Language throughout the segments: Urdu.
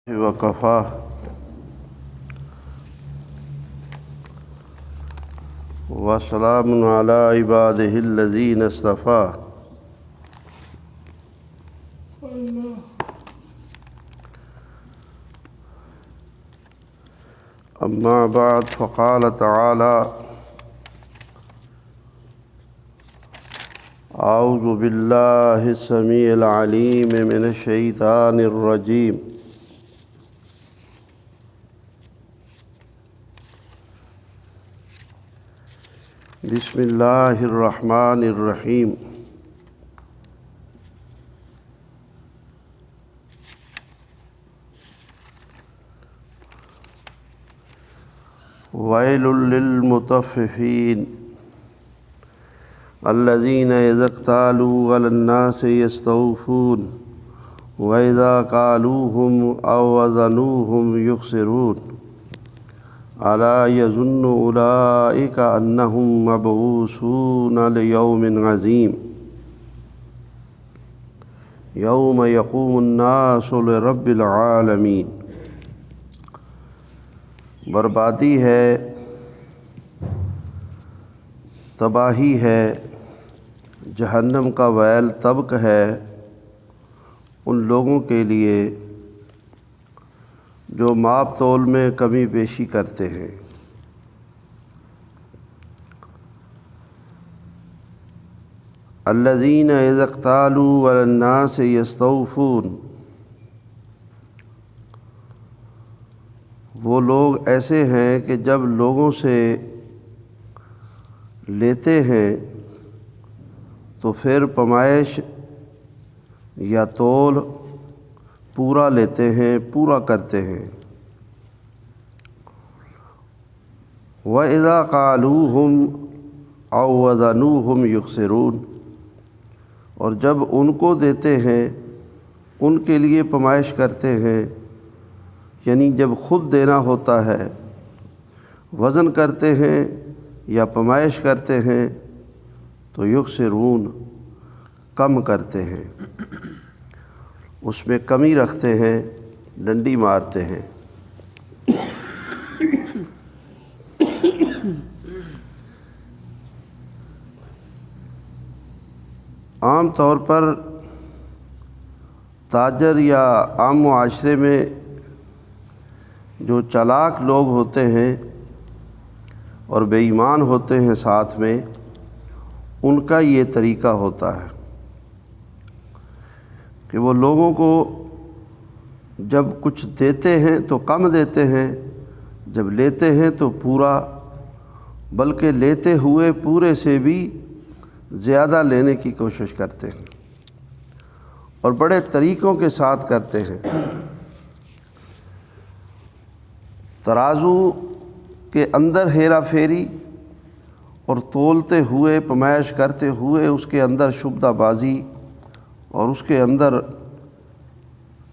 وکفا وسلام علی عبادہ الذین اصطفیٰ اما بعد فقال تعالی اعوذ باللہ السمیع العلیم من الشیطان الرجیم بسم اللہ الرحمن الرحیم ویل للمطففین الذین اذا اکتالوا علی الناس یستوفون واذا کالوہم او وزنوہم یخسرون الا یظن اولئک انہم مبعوثون لیوم عظیم یوم یقوم الناس لرب العالمین۔ بربادی ہے، تباہی ہے، جہنم کا ویل طبق ہے ان لوگوں کے لیے جو ماپ تول میں کمی بیشی کرتے ہیں۔ الذین اذا اکتالوا علی الناس یستوفون، وہ لوگ ایسے ہیں کہ جب لوگوں سے لیتے ہیں تو پھر پیمائش یا تول پورا لیتے ہیں، پورا کرتے ہیں۔ وَإِذَا قَالُوهُمْ أَوْ وَزَنُوهُمْ يُخْسِرُونَ، اور جب ان کو دیتے ہیں ان کے لیے پیمائش کرتے ہیں، یعنی جب خود دینا ہوتا ہے وزن کرتے ہیں یا پیمائش کرتے ہیں تو یخسرون، کم کرتے ہیں، اس میں کمی رکھتے ہیں، ڈنڈی مارتے ہیں۔ عام طور پر تاجر یا عام معاشرے میں جو چالاک لوگ ہوتے ہیں اور بے ایمان ہوتے ہیں ساتھ میں، ان کا یہ طریقہ ہوتا ہے کہ وہ لوگوں کو جب کچھ دیتے ہیں تو کم دیتے ہیں، جب لیتے ہیں تو پورا، بلکہ لیتے ہوئے پورے سے بھی زیادہ لینے کی کوشش کرتے ہیں اور بڑے طریقوں کے ساتھ کرتے ہیں۔ ترازو کے اندر ہیرا پھیری اور تولتے ہوئے، پیمائش کرتے ہوئے اس کے اندر شبدہ بازی، اور اس کے اندر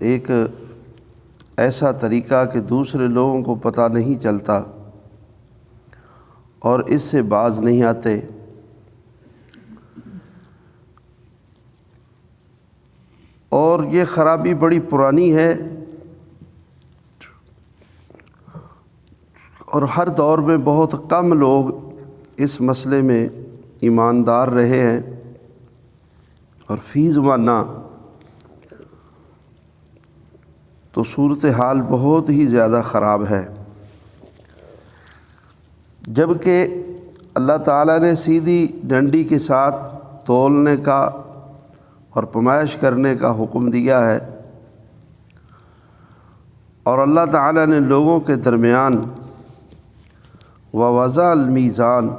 ایک ایسا طریقہ کہ دوسرے لوگوں کو پتہ نہیں چلتا اور اس سے باز نہیں آتے۔ اور یہ خرابی بڑی پرانی ہے اور ہر دور میں بہت کم لوگ اس مسئلے میں ایماندار رہے ہیں، اور فی زمانہ تو صورتحال بہت ہی زیادہ خراب ہے، جبکہ اللہ تعالیٰ نے سیدھی ڈنڈی کے ساتھ تولنے کا اور پیمائش کرنے کا حکم دیا ہے، اور اللہ تعالیٰ نے لوگوں کے درمیان ووضع المیزان،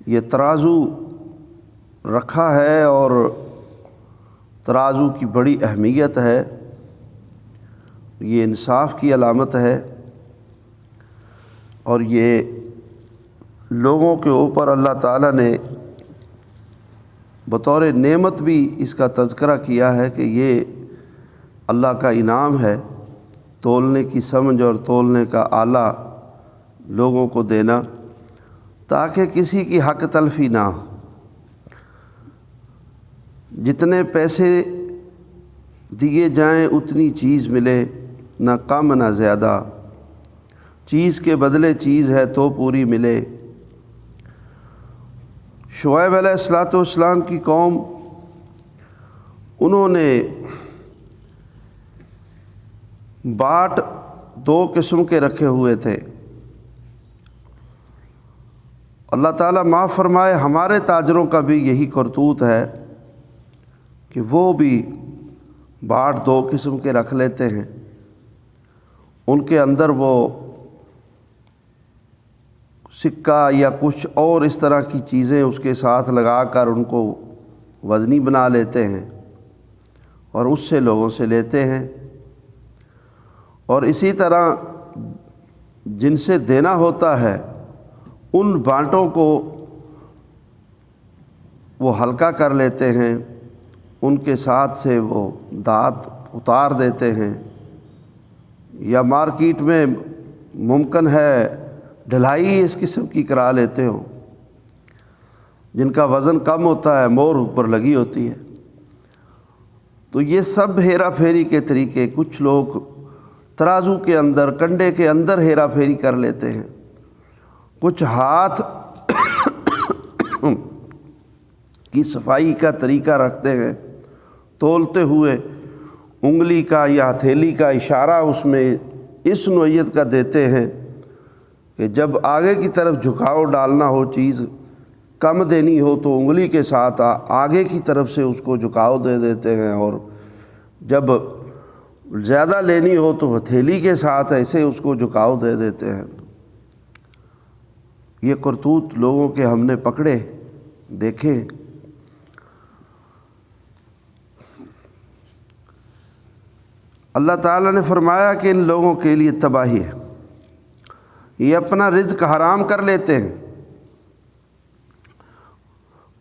یہ ترازو رکھا ہے، اور ترازو کی بڑی اہمیت ہے، یہ انصاف کی علامت ہے، اور یہ لوگوں کے اوپر اللہ تعالیٰ نے بطور نعمت بھی اس کا تذکرہ کیا ہے کہ یہ اللہ کا انعام ہے، تولنے کی سمجھ اور تولنے کا آلہ لوگوں کو دینا، تاکہ کسی کی حق تلفی نہ ہو۔ جتنے پیسے دیے جائیں اتنی چیز ملے، نہ کم نہ زیادہ، چیز کے بدلے چیز ہے تو پوری ملے۔ شعیب علیہ السلام کی قوم، انہوں نے باٹ دو قسم کے رکھے ہوئے تھے۔ اللہ تعالیٰ معاف فرمائے، ہمارے تاجروں کا بھی یہی کرتوت ہے کہ وہ بھی باٹ دو قسم کے رکھ لیتے ہیں، ان کے اندر وہ سکہ یا کچھ اور اس طرح کی چیزیں اس کے ساتھ لگا کر ان کو وزنی بنا لیتے ہیں اور اس سے لوگوں سے لیتے ہیں۔ اور اسی طرح جن سے دینا ہوتا ہے ان بانٹوں کو وہ ہلکا کر لیتے ہیں، ان کے ساتھ سے وہ دانت اتار دیتے ہیں، یا مارکیٹ میں ممکن ہے ڈھلائی اس قسم کی کرا لیتے ہوں، جن کا وزن کم ہوتا ہے، مور اوپر لگی ہوتی ہے۔ تو یہ سب ہیرا پھیری کے طریقے، کچھ لوگ ترازو کے اندر، کنڈے کے اندر ہیرا پھیری کر لیتے ہیں، کچھ ہاتھ کی صفائی کا طریقہ رکھتے ہیں، تولتے ہوئے انگلی کا یا ہتھیلی کا اشارہ اس میں اس نوعیت کا دیتے ہیں کہ جب آگے کی طرف جھکاؤ ڈالنا ہو، چیز کم دینی ہو تو انگلی کے ساتھ آگے کی طرف سے اس کو جھکاؤ دے دیتے ہیں، اور جب زیادہ لینی ہو تو ہتھیلی کے ساتھ ایسے اس کو جھکاؤ دے دیتے ہیں۔ یہ کرتوت لوگوں کے ہم نے پکڑے، دیکھے۔ اللہ تعالیٰ نے فرمایا کہ ان لوگوں کے لیے تباہی ہے، یہ اپنا رزق حرام کر لیتے ہیں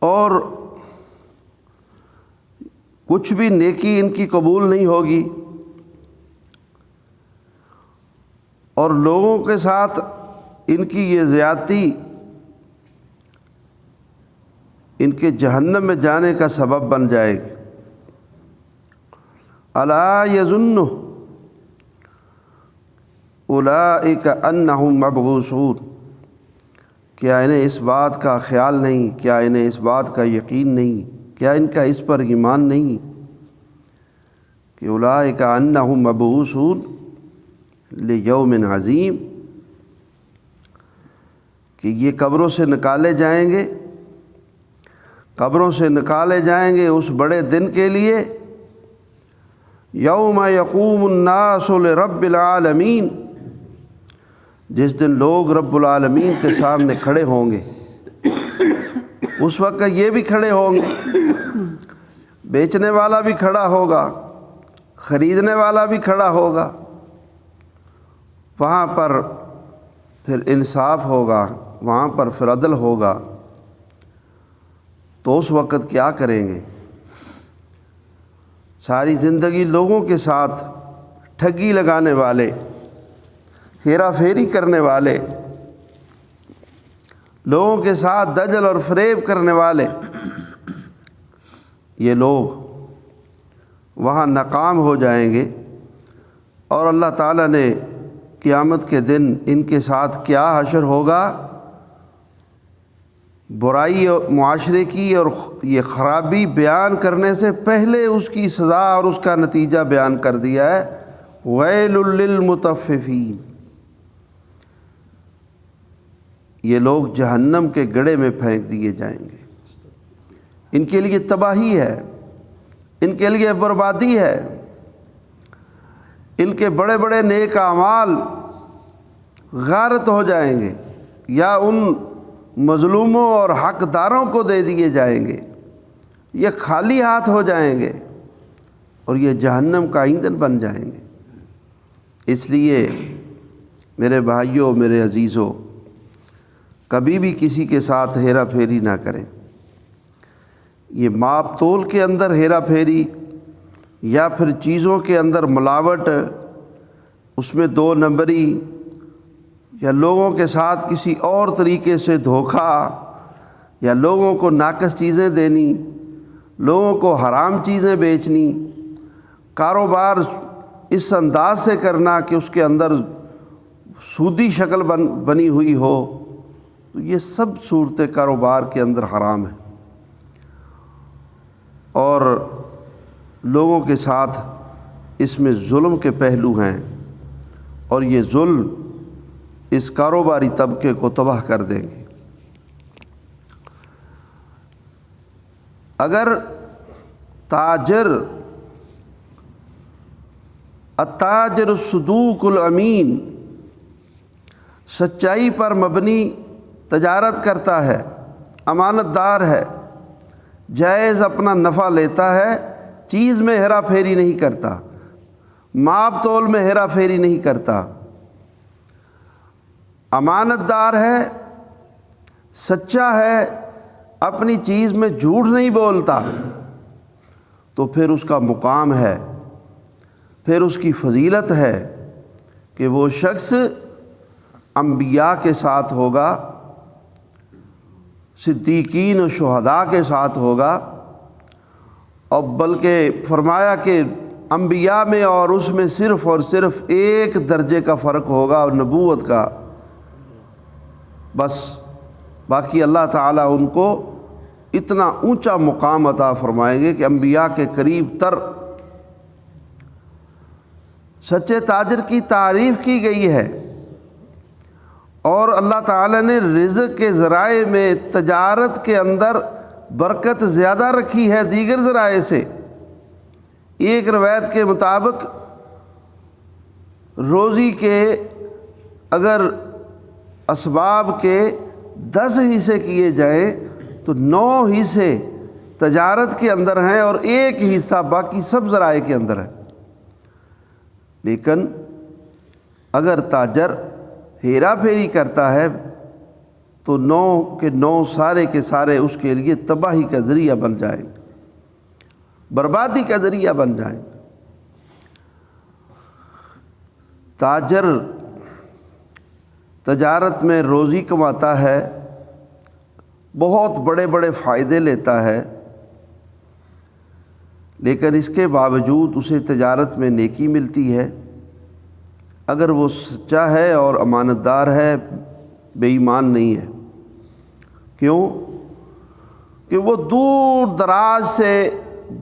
اور کچھ بھی نیکی ان کی قبول نہیں ہوگی، اور لوگوں کے ساتھ ان کی یہ زیادتی ان کے جہنم میں جانے کا سبب بن جائے گی۔ الا یظن اولئک انہم مبعوثون، کیا انہیں اس بات کا خیال نہیں، کیا انہیں اس بات کا یقین نہیں، کیا ان کا اس پر ایمان نہیں کہ اولئک انہم مبعوثون لیوم عظیم، کہ یہ قبروں سے نکالے جائیں گے، قبروں سے نکالے جائیں گے اس بڑے دن کے لیے، یوم یقوم الناس لرب العالمین، جس دن لوگ رب العالمین کے سامنے کھڑے ہوں گے۔ اس وقت یہ بھی کھڑے ہوں گے، بیچنے والا بھی کھڑا ہوگا، خریدنے والا بھی کھڑا ہوگا، وہاں پر پھر انصاف ہوگا، وہاں پر پھر عدل ہوگا۔ تو اس وقت کیا کریں گے؟ ساری زندگی لوگوں کے ساتھ ٹھگی لگانے والے، ہیرا پھیری کرنے والے، لوگوں کے ساتھ دجل اور فریب کرنے والے، یہ لوگ وہاں ناکام ہو جائیں گے، اور اللہ تعالیٰ نے قیامت کے دن ان کے ساتھ کیا حشر ہوگا، برائی اور معاشرے کی اور یہ خرابی بیان کرنے سے پہلے اس کی سزا اور اس کا نتیجہ بیان کر دیا ہے۔ ویل للمطففین، یہ لوگ جہنم کے گڑھے میں پھینک دیے جائیں گے، ان کے لیے تباہی ہے، ان کے لیے بربادی ہے، ان کے بڑے بڑے نیک اعمال غارت ہو جائیں گے، یا ان مظلوموں اور حقداروں کو دے دیے جائیں گے، یہ خالی ہاتھ ہو جائیں گے اور یہ جہنم کا ایندھن بن جائیں گے۔ اس لیے میرے بھائیوں، میرے عزیزوں، کبھی بھی کسی کے ساتھ ہیرا پھیری نہ کریں۔ یہ ماپ تول کے اندر ہیرا پھیری یا پھر چیزوں کے اندر ملاوٹ، اس میں دو نمبری، یا لوگوں کے ساتھ کسی اور طریقے سے دھوکہ، یا لوگوں کو ناقص چیزیں دینی، لوگوں کو حرام چیزیں بیچنی، کاروبار اس انداز سے کرنا کہ اس کے اندر سودی شکل بنی ہوئی ہو، تو یہ سب صورتیں کاروبار کے اندر حرام ہیں، اور لوگوں کے ساتھ اس میں ظلم کے پہلو ہیں، اور یہ ظلم اس کاروباری طبقے کو تباہ کر دیں گے۔ اگر تاجر التاجر الصدوق الامین سچائی پر مبنی تجارت کرتا ہے، امانت دار ہے، جائز اپنا نفع لیتا ہے، چیز میں ہیرا پھیری نہیں کرتا، ماپ تول میں ہیرا پھیری نہیں کرتا، امانت دار ہے، سچا ہے، اپنی چیز میں جھوٹ نہیں بولتا، تو پھر اس کا مقام ہے، پھر اس کی فضیلت ہے کہ وہ شخص انبیاء کے ساتھ ہوگا، صدیقین و شہداء کے ساتھ ہوگا، اور بلکہ فرمایا کہ انبیاء میں اور اس میں صرف اور صرف ایک درجے کا فرق ہوگا، اور نبوت کا، بس باقی اللہ تعالیٰ ان کو اتنا اونچا مقام عطا فرمائیں گے کہ انبیاء کے قریب تر۔ سچے تاجر کی تعریف کی گئی ہے، اور اللہ تعالیٰ نے رزق کے ذرائع میں تجارت کے اندر برکت زیادہ رکھی ہے دیگر ذرائع سے۔ ایک روایت کے مطابق روزی کے اگر اسباب کے 10 حصے کیے جائیں تو 9 حصے تجارت کے اندر ہیں، اور 1 حصہ باقی سب ذرائع کے اندر ہے۔ لیکن اگر تاجر ہیرا پھیری کرتا ہے تو 9 کے 9 سارے کے سارے اس کے لیے تباہی کا ذریعہ بن جائیں گے، بربادی کا ذریعہ بن جائیں گے۔ تاجر تجارت میں روزی کماتا ہے، بہت بڑے بڑے فائدے لیتا ہے، لیکن اس کے باوجود اسے تجارت میں نیکی ملتی ہے اگر وہ سچا ہے اور امانت دار ہے، بے ایمان نہیں ہے۔ کیوں؟ کہ وہ دور دراز سے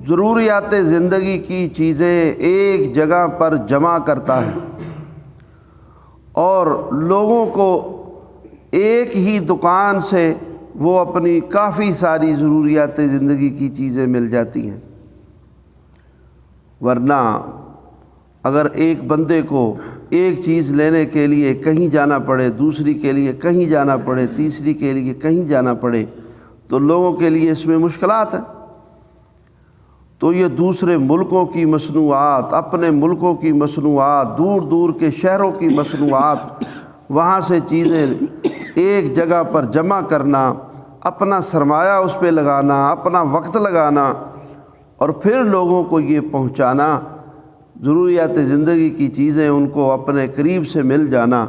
ضروریات زندگی کی چیزیں ایک جگہ پر جمع کرتا ہے، اور لوگوں کو ایک ہی دکان سے وہ اپنی کافی ساری ضروریات زندگی کی چیزیں مل جاتی ہیں۔ ورنہ اگر ایک بندے کو ایک چیز لینے کے لیے کہیں جانا پڑے، دوسری کے لیے کہیں جانا پڑے، تیسری کے لیے کہیں جانا پڑے، تو لوگوں کے لیے اس میں مشکلات ہیں۔ تو یہ دوسرے ملکوں کی مصنوعات، اپنے ملکوں کی مصنوعات، دور دور کے شہروں کی مصنوعات، وہاں سے چیزیں ایک جگہ پر جمع کرنا، اپنا سرمایہ اس پہ لگانا، اپنا وقت لگانا، اور پھر لوگوں کو یہ پہنچانا، ضروریات زندگی کی چیزیں ان کو اپنے قریب سے مل جانا،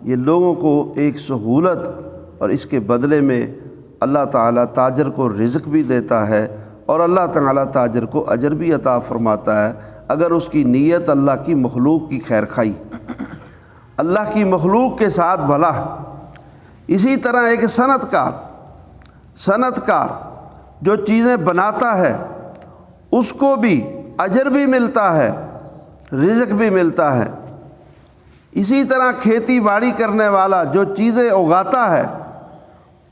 یہ لوگوں کو ایک سہولت، اور اس کے بدلے میں اللہ تعالیٰ تاجر کو رزق بھی دیتا ہے، اور اللہ تعالیٰ تاجر کو اجر بھی عطا فرماتا ہے اگر اس کی نیت اللہ کی مخلوق کی خیر خواہی، اللہ کی مخلوق کے ساتھ بھلا۔ اسی طرح ایک صنعت کار جو چیزیں بناتا ہے اس کو بھی اجر بھی ملتا ہے، رزق بھی ملتا ہے۔ اسی طرح کھیتی باڑی کرنے والا جو چیزیں اگاتا ہے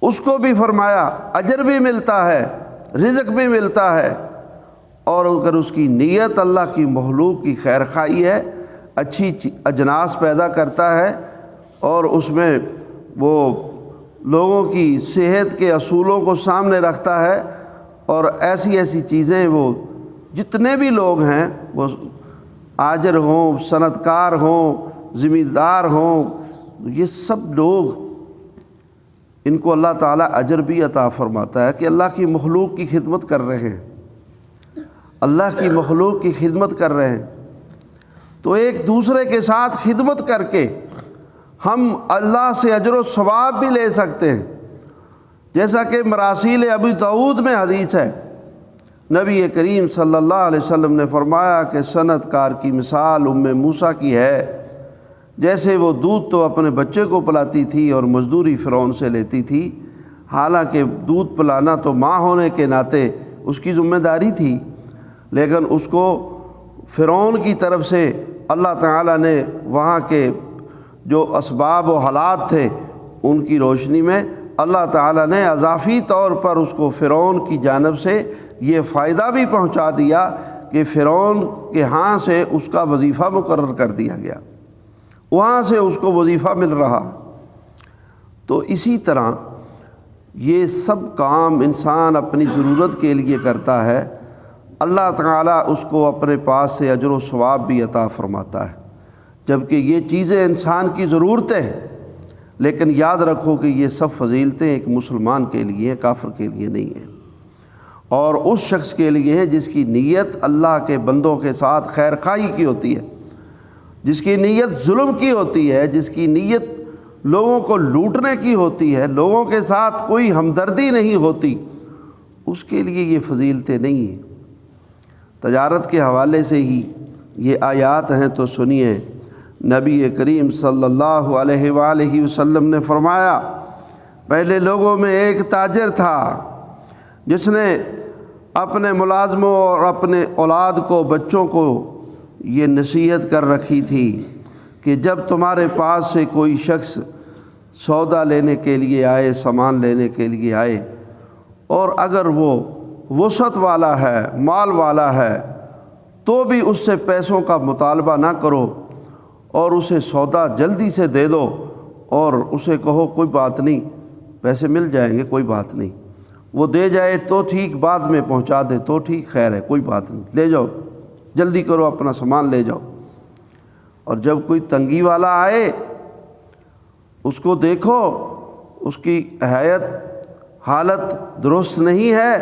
اس کو بھی فرمایا اجر بھی ملتا ہے، رزق بھی ملتا ہے، اور اگر اس کی نیت اللہ کی مخلوق کی خیر خواہی ہے، اچھی اجناس پیدا کرتا ہے، اور اس میں وہ لوگوں کی صحت کے اصولوں کو سامنے رکھتا ہے، اور ایسی چیزیں وہ جتنے بھی لوگ ہیں، وہ آجر ہوں، صنعت کار ہوں، ذمہ دار ہوں، یہ سب لوگ ان کو اللہ تعالیٰ اجر بھی عطا فرماتا ہے کہ اللہ کی مخلوق کی خدمت کر رہے ہیں، اللہ کی مخلوق کی خدمت کر رہے ہیں۔ تو ایک دوسرے کے ساتھ خدمت کر کے ہم اللہ سے اجر و ثواب بھی لے سکتے ہیں، جیسا کہ مراسیل ابی داؤد میں حدیث ہے، نبی کریم صلی اللہ علیہ وسلم نے فرمایا کہ صنعت کار کی مثال موسیٰ کی ہے، جیسے وہ دودھ تو اپنے بچے کو پلاتی تھی اور مزدوری فرعون سے لیتی تھی، حالانکہ دودھ پلانا تو ماں ہونے کے ناطے اس کی ذمہ داری تھی، لیکن اس کو فرعون کی طرف سے اللہ تعالیٰ نے وہاں کے جو اسباب و حالات تھے ان کی روشنی میں اللہ تعالیٰ نے اضافی طور پر اس کو فرعون کی جانب سے یہ فائدہ بھی پہنچا دیا کہ فرعون کے ہاں سے اس کا وظیفہ مقرر کر دیا گیا، وہاں سے اس کو وظیفہ مل رہا۔ تو اسی طرح یہ سب کام انسان اپنی ضرورت کے لیے کرتا ہے، اللہ تعالیٰ اس کو اپنے پاس سے اجر و ثواب بھی عطا فرماتا ہے، جبکہ یہ چیزیں انسان کی ضرورتیں ہیں، لیکن یاد رکھو کہ یہ سب فضیلتیں ایک مسلمان کے لیے ہیں، کافر کے لیے نہیں ہیں، اور اس شخص کے لیے ہیں جس کی نیت اللہ کے بندوں کے ساتھ خیر خواہی کی ہوتی ہے، جس کی نیت ظلم کی ہوتی ہے، جس کی نیت لوگوں کو لوٹنے کی ہوتی ہے، لوگوں کے ساتھ کوئی ہمدردی نہیں ہوتی، اس کے لیے یہ فضیلتیں نہیں ہیں۔ تجارت کے حوالے سے ہی یہ آیات ہیں، تو سنیے، نبی کریم صلی اللہ علیہ وآلہ وسلم نے فرمایا، پہلے لوگوں میں ایک تاجر تھا جس نے اپنے ملازموں اور اپنے اولاد کو، بچوں کو یہ نصیحت کر رکھی تھی کہ جب تمہارے پاس سے کوئی شخص سودا لینے کے لیے آئے، سامان لینے کے لیے آئے، اور اگر وہ وسعت والا ہے، مال والا ہے، تو بھی اس سے پیسوں کا مطالبہ نہ کرو اور اسے سودا جلدی سے دے دو، اور اسے کہو کوئی بات نہیں، پیسے مل جائیں گے، کوئی بات نہیں، وہ دے جائے تو ٹھیک، بعد میں پہنچا دے تو ٹھیک، خیر ہے، کوئی بات نہیں، لے جاؤ، جلدی کرو، اپنا سامان لے جاؤ۔ اور جب کوئی تنگی والا آئے، اس کو دیکھو اس کی حالت درست نہیں ہے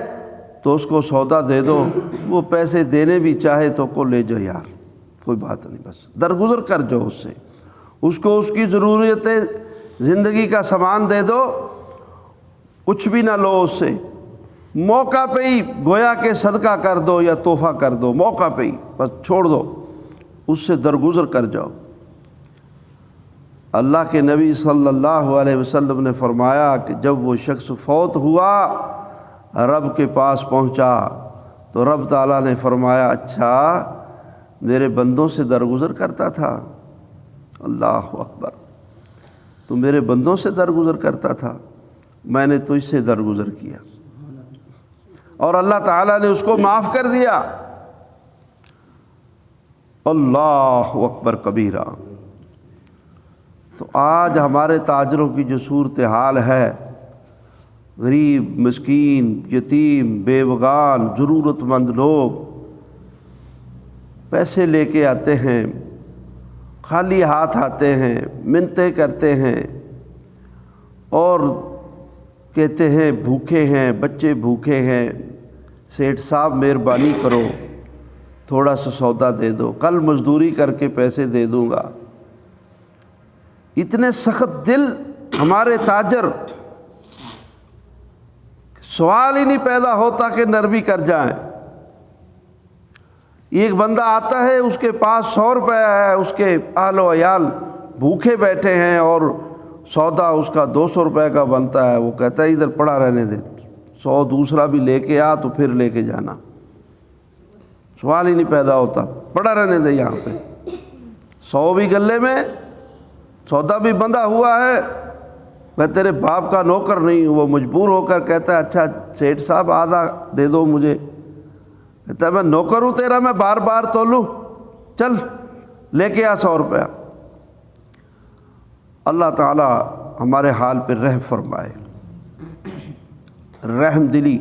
تو اس کو سودا دے دو، وہ پیسے دینے بھی چاہے تو کو لے جاؤ یار، کوئی بات نہیں، بس درگزر کر جاؤ اس سے، اس کو اس کی ضرورت زندگی کا سامان دے دو، کچھ بھی نہ لو اس سے، موقع پہ ہی گویا کہ صدقہ کر دو یا تحفہ کر دو، موقع پہ ہی بس چھوڑ دو، اس سے درگزر کر جاؤ۔ اللہ کے نبی صلی اللہ علیہ وسلم نے فرمایا کہ جب وہ شخص فوت ہوا، رب کے پاس پہنچا، تو رب تعالیٰ نے فرمایا، اچھا میرے بندوں سے درگزر کرتا تھا، اللہ اکبر، تو میرے بندوں سے درگزر کرتا تھا، میں نے تو اس سے درگزر کیا، اور اللہ تعالیٰ نے اس کو معاف کر دیا۔ اللہ اکبر کبیرہ۔ تو آج ہمارے تاجروں کی جو صورتحال ہے، غریب، مسکین، یتیم، بیوگان، ضرورت مند لوگ پیسے لے کے آتے ہیں، خالی ہاتھ آتے ہیں، منتیں کرتے ہیں اور کہتے ہیں بھوکے ہیں، بچے بھوکے ہیں، سیٹھ صاحب مہربانی کرو، تھوڑا سا سودا دے دو، کل مزدوری کر کے پیسے دے دوں گا۔ اتنے سخت دل ہمارے تاجر، سوال ہی نہیں پیدا ہوتا کہ نرمی کر جائیں۔ ایک بندہ آتا ہے، اس کے پاس 100 روپے ہے، اس کے اہل و عیال بھوکے بیٹھے ہیں اور سودا اس کا 200 روپے کا بنتا ہے، وہ کہتا ہے ادھر پڑا رہنے دے، 100 دوسرا بھی لے کے آ تو پھر لے کے جانا، سوال ہی نہیں پیدا ہوتا، پڑا رہنے دے یہاں پہ، 100 بھی گلے میں، سودا بھی بندھا ہوا ہے، میں تیرے باپ کا نوکر نہیں ہوں۔ وہ مجبور ہو کر کہتا ہے اچھا سیٹھ صاحب آدھا دے دو مجھے، کہتا ہے میں نوکر ہوں تیرا، میں بار بار تولوں، چل لے کے آ 100 روپیہ۔ اللہ تعالی ہمارے حال پہ رحم فرمائے، رحم دلی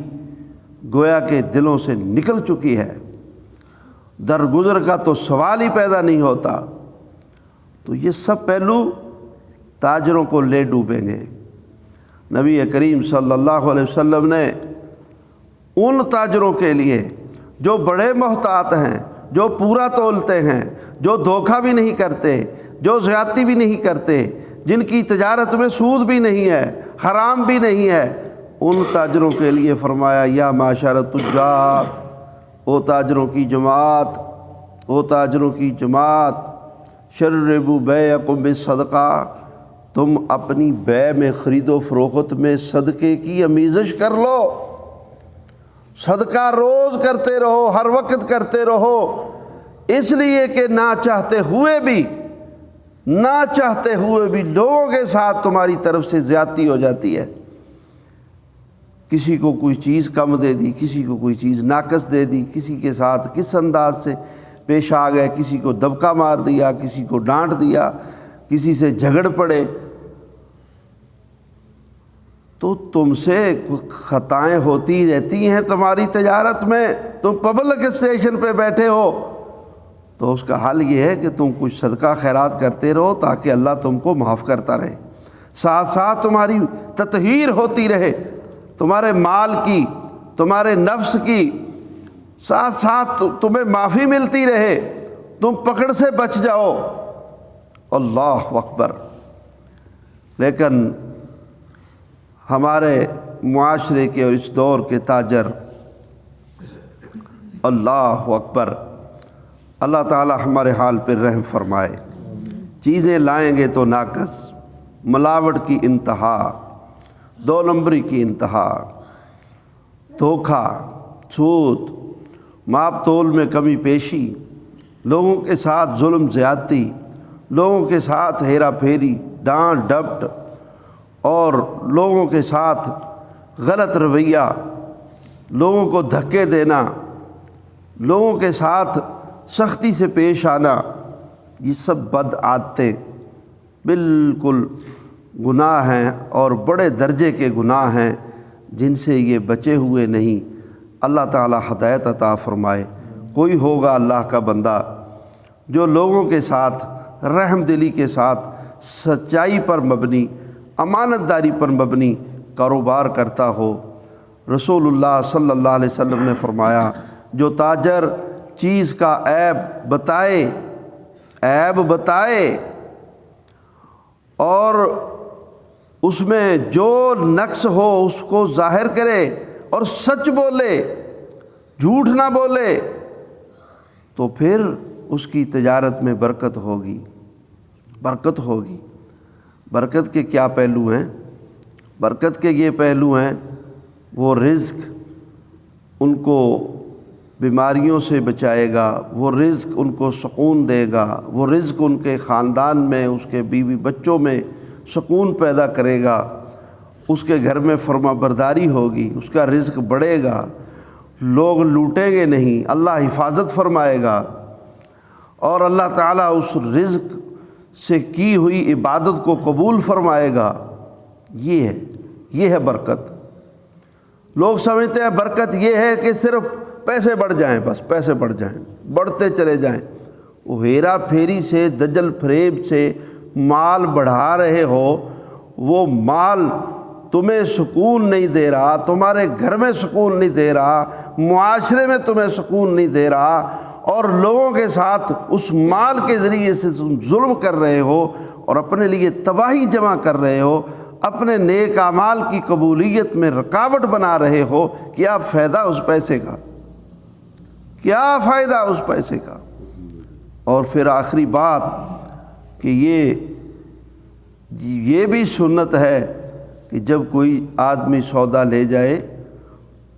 گویا کہ دلوں سے نکل چکی ہے، درگزر کا تو سوال ہی پیدا نہیں ہوتا۔ تو یہ سب پہلو تاجروں کو لے ڈوبیں گے۔ نبی کریم صلی اللہ علیہ وسلم نے ان تاجروں کے لیے جو بڑے محتاط ہیں، جو پورا تولتے ہیں، جو دھوکہ بھی نہیں کرتے، جو زیادتی بھی نہیں کرتے، جن کی تجارت میں سود بھی نہیں ہے، حرام بھی نہیں ہے، ان تاجروں کے لیے فرمایا یا معاشر التجار، او تاجروں کی جماعت، او تاجروں کی جماعت، شربوا بیعکم بالصدقہ، تم اپنی بیع میں، خرید و فروخت میں صدقے کی آمیزش کر لو، صدقہ روز کرتے رہو، ہر وقت کرتے رہو، اس لیے کہ نہ چاہتے ہوئے بھی لوگوں کے ساتھ تمہاری طرف سے زیادتی ہو جاتی ہے۔ کسی کو کوئی چیز کم دے دی، کسی کو کوئی چیز ناقص دے دی، کسی کے ساتھ کس انداز سے پیش آ گئے، کسی کو دبکا مار دیا، کسی کو ڈانٹ دیا، کسی سے جھگڑ پڑے، تو تم سے خطائیں ہوتی رہتی ہیں تمہاری تجارت میں، تم پبلک اسٹیشن پہ بیٹھے ہو، تو اس کا حل یہ ہے کہ تم کچھ صدقہ خیرات کرتے رہو تاکہ اللہ تم کو معاف کرتا رہے، ساتھ ساتھ تمہاری تطہیر ہوتی رہے، تمہارے مال کی، تمہارے نفس کی، ساتھ ساتھ تمہیں معافی ملتی رہے، تم پکڑ سے بچ جاؤ۔ اللہ اکبر۔ لیکن ہمارے معاشرے کے اور اس دور کے تاجر، اللہ اکبر، اللہ تعالی ہمارے حال پر رحم فرمائے، چیزیں لائیں گے تو ناقص، ملاوٹ کی انتہا، 2 نمبری کی انتہا، دھوکہ، سود، ماپ تول میں کمی پیشی، لوگوں کے ساتھ ظلم زیادتی، لوگوں کے ساتھ ہیرا پھیری، ڈانٹ ڈپٹ، اور لوگوں کے ساتھ غلط رویہ، لوگوں کو دھکے دینا، لوگوں کے ساتھ سختی سے پیش آنا، یہ سب بد عادتیں بالکل گناہ ہیں اور بڑے درجے کے گناہ ہیں جن سے یہ بچے ہوئے نہیں۔ اللہ تعالی ہدایت عطا فرمائے۔ کوئی ہوگا اللہ کا بندہ جو لوگوں کے ساتھ رحم دلی کے ساتھ سچائی پر مبنی، امانت داری پر مبنی کاروبار کرتا ہو۔ رسول اللہ صلی اللہ علیہ وسلم نے فرمایا، جو تاجر چیز کا عیب بتائے اور اس میں جو نقص ہو اس کو ظاہر کرے اور سچ بولے، جھوٹ نہ بولے، تو پھر اس کی تجارت میں برکت ہوگی۔ برکت کے کیا پہلو ہیں؟ برکت کے یہ پہلو ہیں، وہ رزق ان کو بیماریوں سے بچائے گا، وہ رزق ان کو سکون دے گا، وہ رزق ان کے خاندان میں، اس کے بیوی بچوں میں سکون پیدا کرے گا، اس کے گھر میں فرما برداری ہوگی، اس کا رزق بڑھے گا، لوگ لوٹیں گے نہیں، اللہ حفاظت فرمائے گا، اور اللہ تعالیٰ اس رزق سے کی ہوئی عبادت کو قبول فرمائے گا۔ یہ ہے برکت۔ لوگ سمجھتے ہیں برکت یہ ہے کہ صرف پیسے بڑھ جائیں، بس پیسے بڑھ جائیں، بڑھتے چلے جائیں۔ وہ ہیرا پھیری سے، دجل فریب سے مال بڑھا رہے ہو، وہ مال تمہیں سکون نہیں دے رہا، تمہارے گھر میں سکون نہیں دے رہا، معاشرے میں تمہیں سکون نہیں دے رہا، اور لوگوں کے ساتھ اس مال کے ذریعے سے تم ظلم کر رہے ہو اور اپنے لیے تباہی جمع کر رہے ہو، اپنے نیک اعمال کی قبولیت میں رکاوٹ بنا رہے ہو، کیا فائدہ اس پیسے کا؟ کیا فائدہ اس پیسے کا؟ اور پھر آخری بات کہ یہ بھی سنت ہے کہ جب کوئی آدمی سودا لے جائے،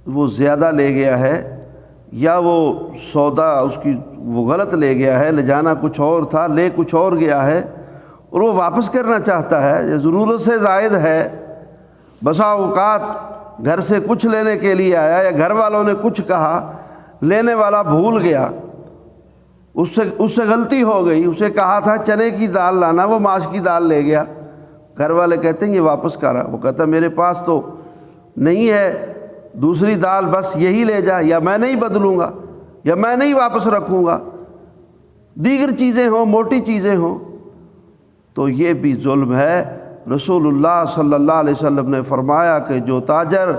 وہ زیادہ لے گیا ہے یا وہ سودا اس کی وہ غلط لے گیا ہے، لے جانا کچھ اور تھا، لے کچھ اور گیا ہے، اور وہ واپس کرنا چاہتا ہے یا ضرورت سے زائد ہے، بسا اوقات گھر سے کچھ لینے کے لیے آیا یا گھر والوں نے کچھ کہا، لینے والا بھول گیا، اس سے غلطی ہو گئی، اسے کہا تھا چنے کی دال لانا، وہ ماش کی دال لے گیا، گھر والے کہتے ہیں یہ واپس کرا، وہ کہتا میرے پاس تو نہیں ہے دوسری دال، بس یہی لے جا، یا میں نہیں بدلوں گا، یا میں نہیں واپس رکھوں گا، دیگر چیزیں ہوں، موٹی چیزیں ہوں، تو یہ بھی ظلم ہے۔ رسول اللہ صلی اللہ علیہ وسلم نے فرمایا کہ جو تاجر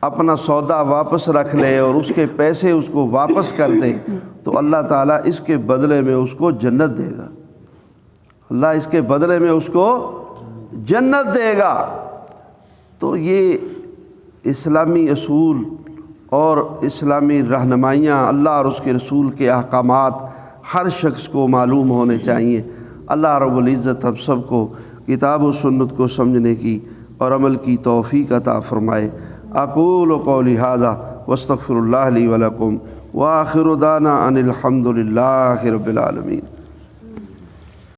اپنا سودا واپس رکھ لے اور اس کے پیسے اس کو واپس کر دے تو اللہ تعالیٰ اس کے بدلے میں اس کو جنت دے گا، اللہ اس کے بدلے میں اس کو جنت دے گا۔ تو یہ اسلامی اصول اور اسلامی رہنمائیاں، اللہ اور اس کے رسول کے احکامات ہر شخص کو معلوم ہونے چاہیے۔ اللہ رب العزت ہم سب کو کتاب و سنت کو سمجھنے کی اور عمل کی توفیق عطا فرمائے۔ اقول قولی ھذا واستغفر اللہ لی ولکم وآخر دعوانا ان الحمد للہ رب العالمین۔